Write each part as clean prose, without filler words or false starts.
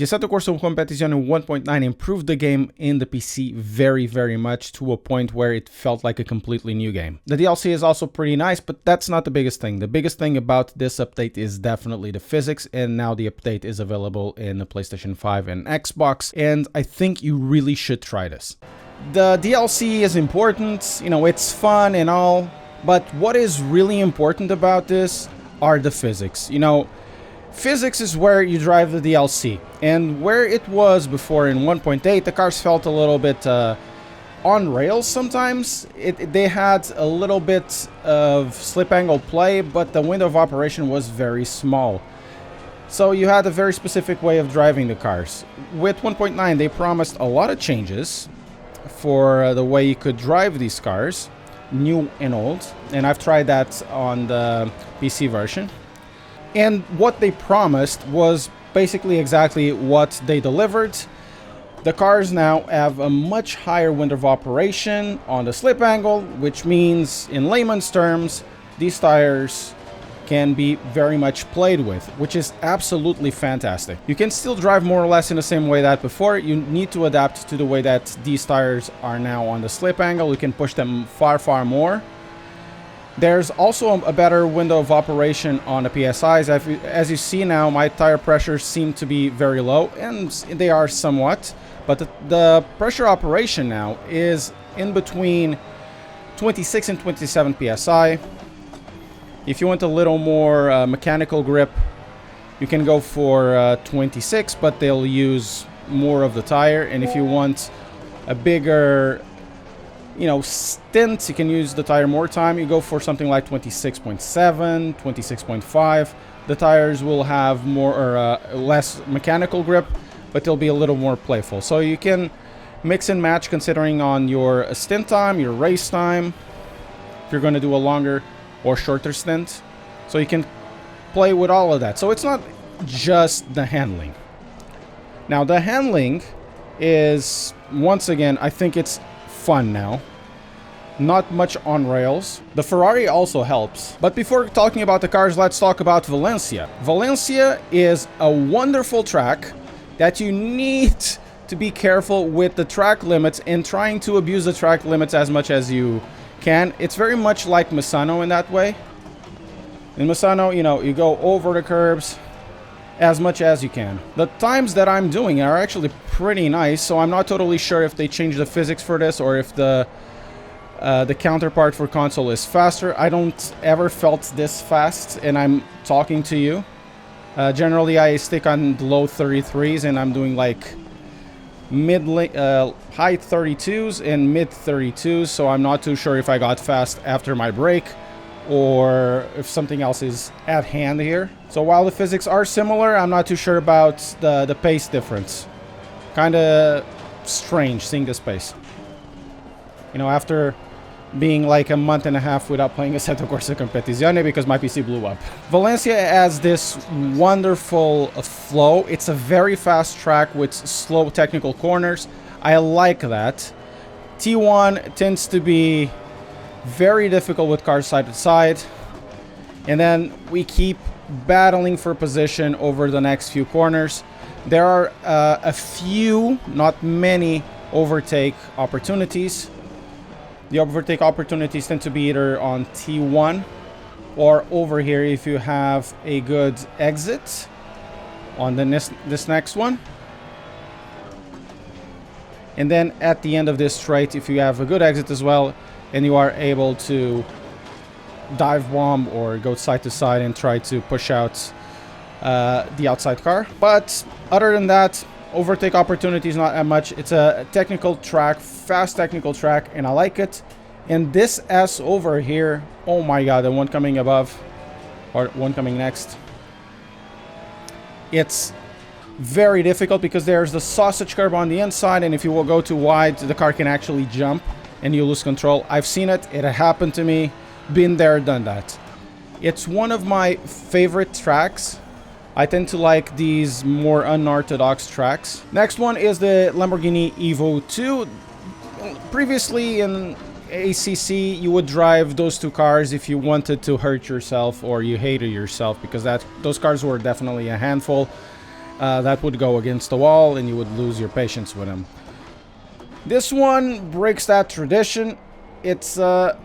The Assetto Corsa Competizione 1.9 improved the game in the PC very, very much to a point where it felt like a completely new game. The DLC is also pretty nice, but that's not the biggest thing. The biggest thing about this update is definitely the physics, and now the update is available in the PlayStation 5 and Xbox, and I think you really should try this. The DLC is important, you know, it's fun and all, but what is really important about this are the physics. You know, physics is where you drive the DLC, and where it was before in 1.8, the cars felt a little bit on rails sometimes. They had a little bit of slip angle play, but the window of operation was very small. So you had a very specific way of driving the cars. With 1.9, they promised a lot of changes for the way you could drive these cars, new and old, and I've tried that on the PC version. And what they promised was basically exactly what they delivered. The cars now have a much higher window of operation on the slip angle, which means, in layman's terms, these tires can be very much played with, which is absolutely fantastic. You can still drive more or less in the same way that before. You need to adapt to the way that these tires are now on the slip angle. You can push them far, far more. There's also a better window of operation on the PSIs. As you see now, my tire pressures seem to be very low, and they are somewhat, but the pressure operation now is in between 26 and 27 PSI. If you want a little more mechanical grip, you can go for 26, but they'll use more of the tire. And if you want a bigger, you know, stint, you can use the tire more time. You go for something like 26.7, 26.5. The tires will have more or less mechanical grip, but they'll be a little more playful. So you can mix and match considering on your stint time, your race time, if you're going to do a longer or shorter stint. So you can play with all of that. So it's not just the handling. Now the handling is, once again, I think it's fun now. Not much on rails. The Ferrari also helps. But before talking about the cars, let's talk about Valencia. Valencia is a wonderful track that you need to be careful with the track limits and trying to abuse the track limits as much as you can. It's very much like Misano in that way. In Misano, you know, you go over the curbs as much as you can. The times that I'm doing are actually pretty nice, so I'm not totally sure if they changed the physics for this or if the counterpart for console is faster. I don't ever felt this fast, and I'm talking to you. Generally, I stick on the low 33s, and I'm doing like high 32s and mid 32s, so I'm not too sure if I got fast after my break or if something else is at hand here. So while the physics are similar, I'm not too sure about the pace difference. Kind of strange seeing this pace. You know, after being like a month and a half without playing Assetto Corsa Competizione because my PC blew up. Valencia has this wonderful flow. It's a very fast track with slow technical corners. I like that. T1 tends to be very difficult with cars side to side. And then we keep battling for position over the next few corners. There are a few, not many, overtake opportunities. The overtake opportunities tend to be either on T1 or over here if you have a good exit on this next one. And then at the end of this straight, if you have a good exit as well, and you are able to dive bomb or go side to side and try to push out the outside car. But other than that, overtake opportunities not that much. It's a technical track, fast technical track, and I like it. And this S over here, oh my god, the one coming above or one coming next, it's very difficult because there's the sausage curb on the inside, and if you will go too wide, the car can actually jump and you lose control. I've seen it, it happened to me, been there, done that. It's one of my favorite tracks. I tend to like these more unorthodox tracks. Next one is the Lamborghini Evo 2. Previously in ACC, you would drive those two cars if you wanted to hurt yourself or you hated yourself, because those cars were definitely a handful. that would go against the wall and you would lose your patience with him. This one breaks that tradition. It's out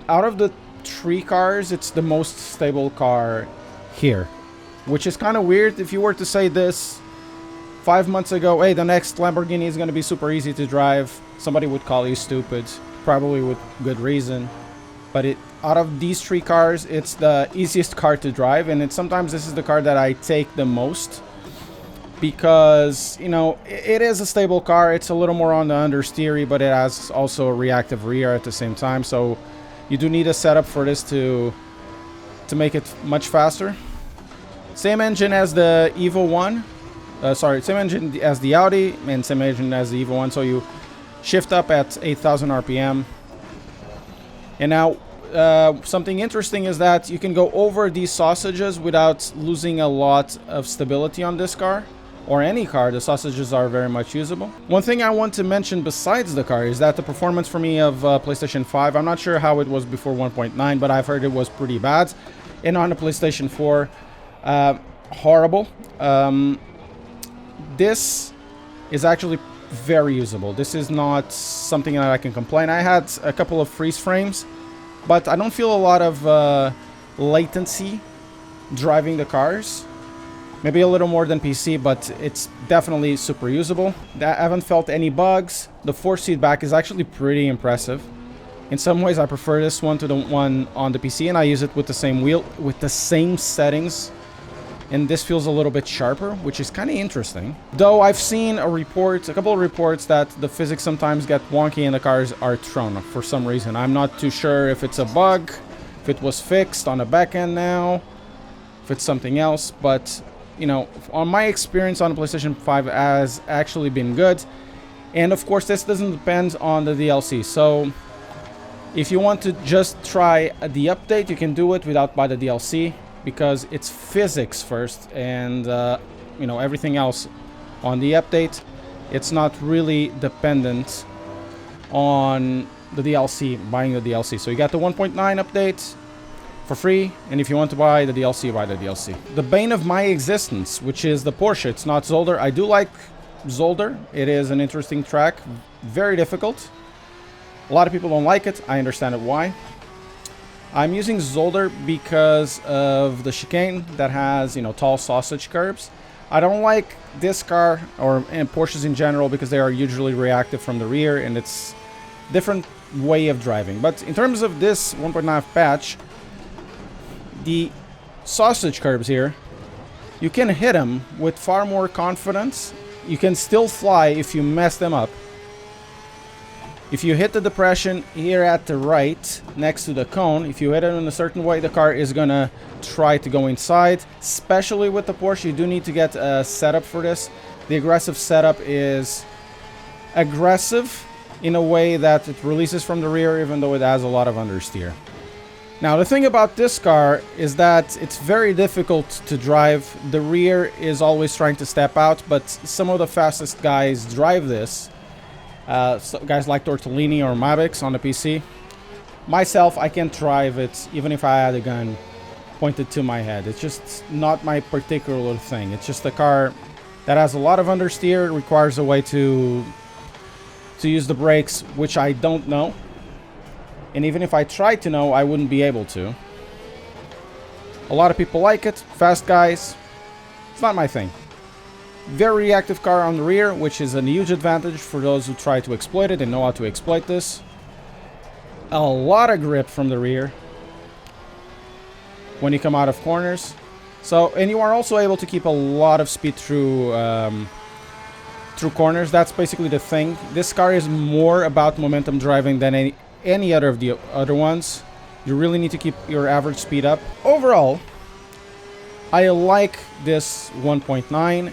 of the 3 cars, it's the most stable car here, which is kind of weird. If you were to say this 5 months ago, hey, the next Lamborghini is going to be super easy to drive, somebody would call you stupid, probably with good reason. But out of these 3 cars, it's the easiest car to drive, and sometimes this is the car that I take the most because, you know, it is a stable car. It's a little more on the understeery, but it has also a reactive rear at the same time, so you do need a setup for this to make it much faster. Same engine as the Evo 1. Same engine as the Audi and same engine as the Evo 1, so you shift up at 8,000 RPM. And now, something interesting is that you can go over these sausages without losing a lot of stability on this car, or any car. The sausages are very much usable. One thing I want to mention besides the car is that the performance for me of PlayStation 5, I'm not sure how it was before 1.9, but I've heard it was pretty bad. And on the PlayStation 4, horrible. This is actually very usable. This is not something that I can complain. I had a couple of freeze frames, but I don't feel a lot of latency driving the cars. Maybe a little more than PC, but it's definitely super usable. I haven't felt any bugs. The force feedback is actually pretty impressive. In some ways, I prefer this one to the one on the PC, and I use it with the same wheel, with the same settings. And this feels a little bit sharper, which is kind of interesting. Though I've seen a couple of reports that the physics sometimes get wonky and the cars are thrown for some reason. I'm not too sure if it's a bug, if it was fixed on the back end now, if it's something else, but you know, on my experience on the PlayStation 5 has actually been good. And of course, this doesn't depend on the DLC. So if you want to just try the update, you can do it without buying the DLC, because it's physics first, and you know, everything else on the update, it's not really dependent on the DLC, buying the DLC. So you got the 1.9 update for free, and if you want to buy the DLC, buy the DLC. The bane of my existence, which is the Porsche. It's not Zolder. I do like Zolder. It is an interesting track, very difficult. A lot of people don't like it. I understand it why. I'm using Zolder because of the chicane that has, you know, tall sausage curbs. I don't like this car, and Porsches in general, because they are usually reactive from the rear, and it's different way of driving. But in terms of this 1.9 patch, the sausage curbs here, you can hit them with far more confidence. You can still fly if you mess them up. If you hit the depression here at the right, next to the cone, if you hit it in a certain way, the car is gonna try to go inside. Especially with the Porsche, you do need to get a setup for this. The aggressive setup is aggressive in a way that it releases from the rear, even though it has a lot of understeer. Now, the thing about this car is that it's very difficult to drive. The rear is always trying to step out, but some of the fastest guys drive this. So guys like Tortellini or Mavix on the PC. Myself, I can't drive it even if I had a gun pointed to my head. It's just not my particular thing. It's just a car that has a lot of understeer, requires a way to use the brakes, which I don't know. And even if I tried to know, I wouldn't be able to. A lot of people like it. Fast guys. It's not my thing. Very reactive car on the rear, which is a huge advantage for those who try to exploit it and know how to exploit this. A lot of grip from the rear when you come out of corners. So, and you are also able to keep a lot of speed through corners. That's basically the thing. This car is more about momentum driving than any other of the other ones. You really need to keep your average speed up. Overall, I like this 1.9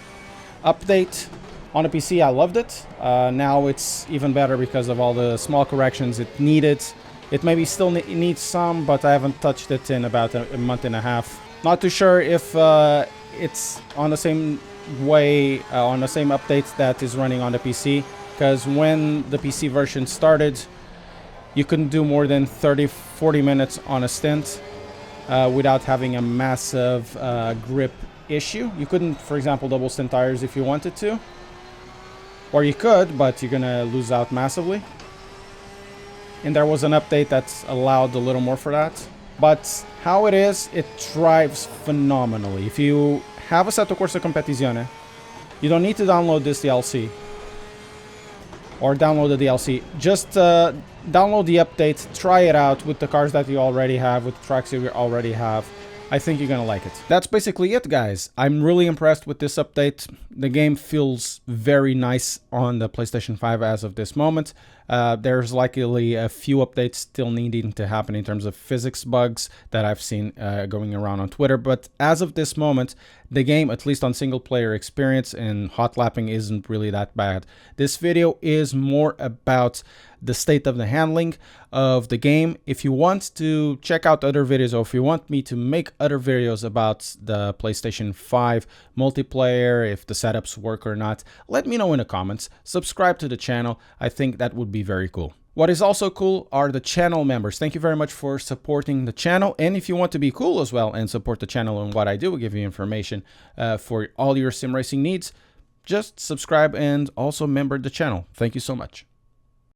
update. On the PC, I loved it. Now it's even better because of all the small corrections it needed. It maybe still needs some, but I haven't touched it in about a month and a half. Not too sure if it's on the same way, on the same updates that is running on the PC, because when the PC version started, you couldn't do more than 30-40 minutes on a stint without having a massive grip issue. You couldn't, for example, double stint tires if you wanted to. Or you could, but you're gonna lose out massively. And there was an update that's allowed a little more for that. But how it is, it drives phenomenally. If you have Assetto Corsa Competizione, you don't need to download this DLC. Or download the DLC. Just download the update, try it out with the cars that you already have, with the tracks you already have. I think you're gonna like it. That's basically it, guys. I'm really impressed with this update. The game feels very nice on the PlayStation 5 as of this moment. There's likely a few updates still needing to happen in terms of physics bugs that I've seen going around on Twitter. But as of this moment, the game, at least on single player experience and hot lapping, isn't really that bad. This video is more about the state of the handling of the game. If you want to check out other videos, or if you want me to make other videos about the PlayStation 5 multiplayer, if the setups work or not, let me know in the comments. Subscribe to the channel. I think that would be very cool. What is also cool are the channel members. Thank you very much for supporting the channel. And if you want to be cool as well and support the channel and what I do, give you information for all your sim racing needs, just subscribe and also member the channel. Thank you so much.